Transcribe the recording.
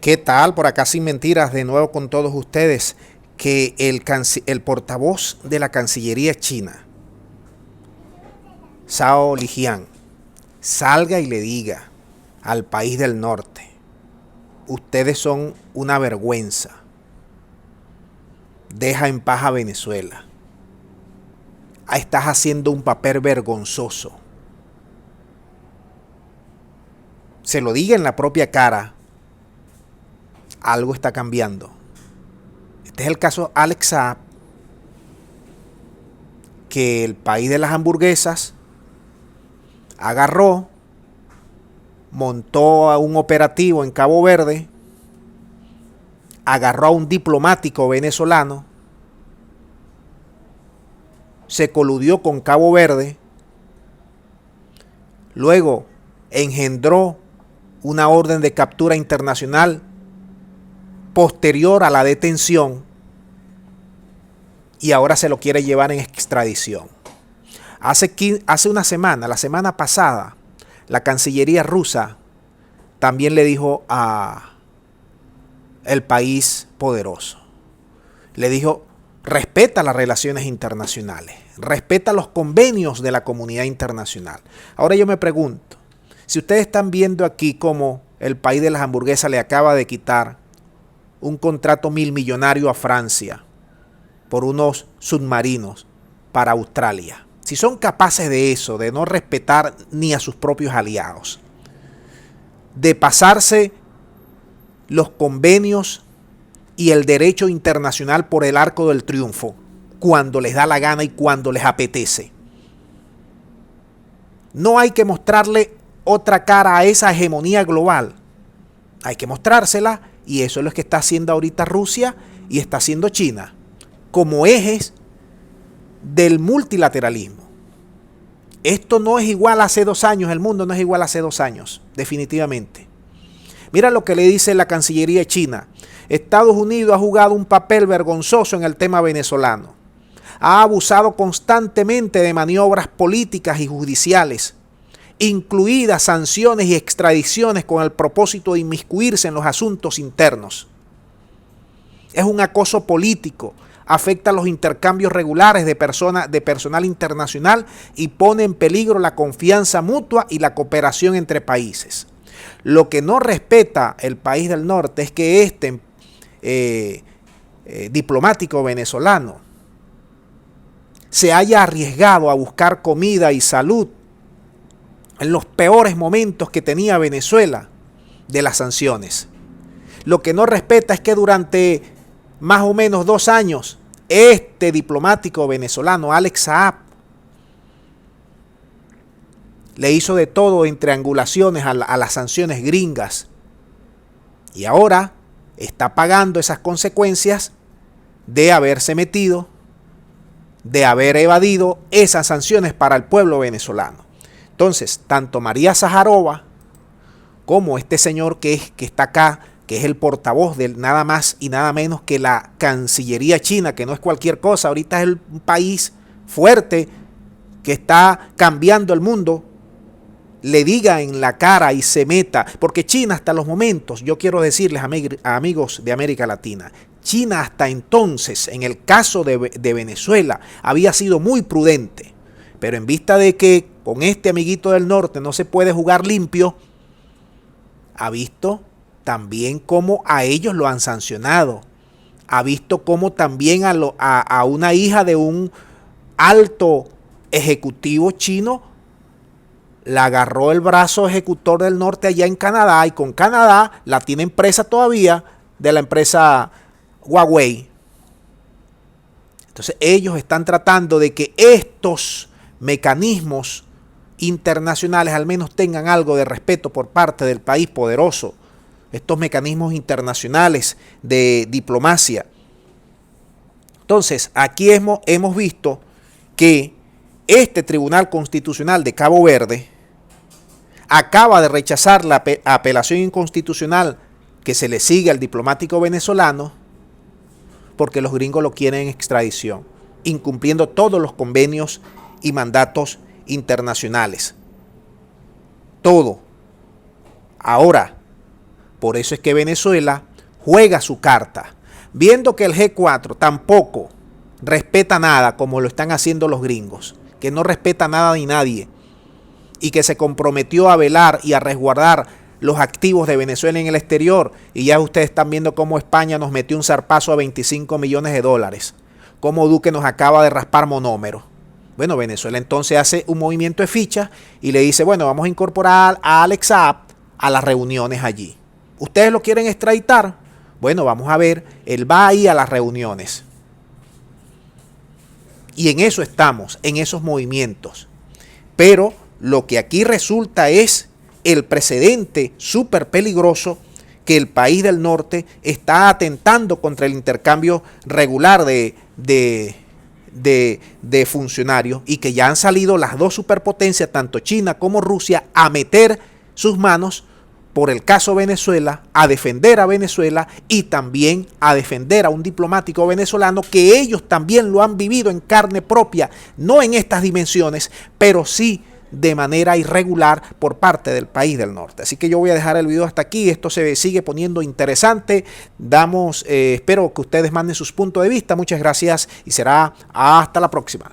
¿Qué tal? Por acá sin mentiras, de nuevo con todos ustedes, que el portavoz de la Cancillería china, Zhao Lijian, salga y le diga al país del norte: ustedes son una vergüenza, deja en paz a Venezuela, estás haciendo un papel vergonzoso. Se lo diga en la propia cara, algo está cambiando. Este es el caso Alex Saab, que el país de las hamburguesas agarró, montó a un operativo en Cabo Verde, agarró a un diplomático venezolano, se coludió con Cabo Verde, luego engendró una orden de captura internacional posterior a la detención y ahora se lo quiere llevar en extradición. Hace una semana, la semana pasada, la Cancillería rusa también le dijo a el país poderoso, le dijo: respeta las relaciones internacionales, respeta los convenios de la comunidad internacional. Ahora yo me pregunto, si ustedes están viendo aquí cómo el país de las hamburguesas le acaba de quitar un contrato millonario a Francia por unos submarinos para Australia, si son capaces de eso, de no respetar ni a sus propios aliados, de pasarse los convenios y el derecho internacional por el arco del triunfo cuando les da la gana y cuando les apetece, no hay que mostrarle otra cara a esa hegemonía global, hay que mostrársela. Y eso es lo que está haciendo ahorita Rusia y está haciendo China como ejes del multilateralismo. Esto no es igual a hace 2 años, el mundo no es igual a hace 2 años, definitivamente. Mira lo que le dice la Cancillería china: Estados Unidos ha jugado un papel vergonzoso en el tema venezolano. Ha abusado constantemente de maniobras políticas y judiciales, incluidas sanciones y extradiciones con el propósito de inmiscuirse en los asuntos internos. Es un acoso político, afecta los intercambios regulares de personal internacional y pone en peligro la confianza mutua y la cooperación entre países. Lo que no respeta el país del norte es que este diplomático venezolano se haya arriesgado a buscar comida y salud en los peores momentos que tenía Venezuela de las sanciones. Lo que no respeta es que durante más o menos 2 años, este diplomático venezolano, Alex Saab, le hizo de todo en triangulaciones a las sanciones gringas. Y ahora está pagando esas consecuencias de haberse metido, de haber evadido esas sanciones para el pueblo venezolano. Entonces, tanto María Zaharova como este señor que está acá, que es el portavoz de nada más y nada menos que la Cancillería china, que no es cualquier cosa, ahorita es un país fuerte que está cambiando el mundo, le diga en la cara y se meta, porque China hasta los momentos, yo quiero decirles a amigos de América Latina, China hasta entonces, en el caso de Venezuela, había sido muy prudente, pero en vista de que con este amiguito del norte no se puede jugar limpio, ha visto también cómo a ellos lo han sancionado, ha visto cómo también a una hija de un alto ejecutivo chino la agarró el brazo ejecutor del norte allá en Canadá, y con Canadá la tiene presa todavía de la empresa Huawei. Entonces ellos están tratando de que estos mecanismos internacionales al menos tengan algo de respeto por parte del país poderoso, estos mecanismos internacionales de diplomacia. Entonces aquí hemos visto que este Tribunal Constitucional de Cabo Verde acaba de rechazar la apelación inconstitucional que se le sigue al diplomático venezolano porque los gringos lo quieren en extradición, incumpliendo todos los convenios y mandatos internacionales. Todo. Ahora, Por eso es que Venezuela juega su carta. Viendo que el G4 tampoco respeta nada como lo están haciendo los gringos, que no respeta nada ni nadie, y que se comprometió a velar y a resguardar los activos de Venezuela en el exterior, y ya ustedes están viendo cómo España nos metió un zarpazo a 25 millones de dólares, cómo Duque nos acaba de raspar monómeros. Bueno, Venezuela entonces hace un movimiento de ficha y le dice, bueno, vamos a incorporar a Alex Saab a las reuniones allí. ¿Ustedes lo quieren extraditar? Bueno, vamos a ver, él va ahí a las reuniones. Y en eso estamos, en esos movimientos. Pero lo que aquí resulta es el precedente súper peligroso que el país del norte está atentando contra el intercambio regular de funcionarios, y que ya han salido las dos superpotencias, tanto China como Rusia, a meter sus manos por el caso Venezuela, a defender a Venezuela y también a defender a un diplomático venezolano que ellos también lo han vivido en carne propia, no en estas dimensiones, pero sí de manera irregular por parte del país del norte. Así que yo voy a dejar el video hasta aquí. Esto se sigue poniendo interesante. Espero que ustedes manden sus puntos de vista. Muchas gracias y será hasta la próxima.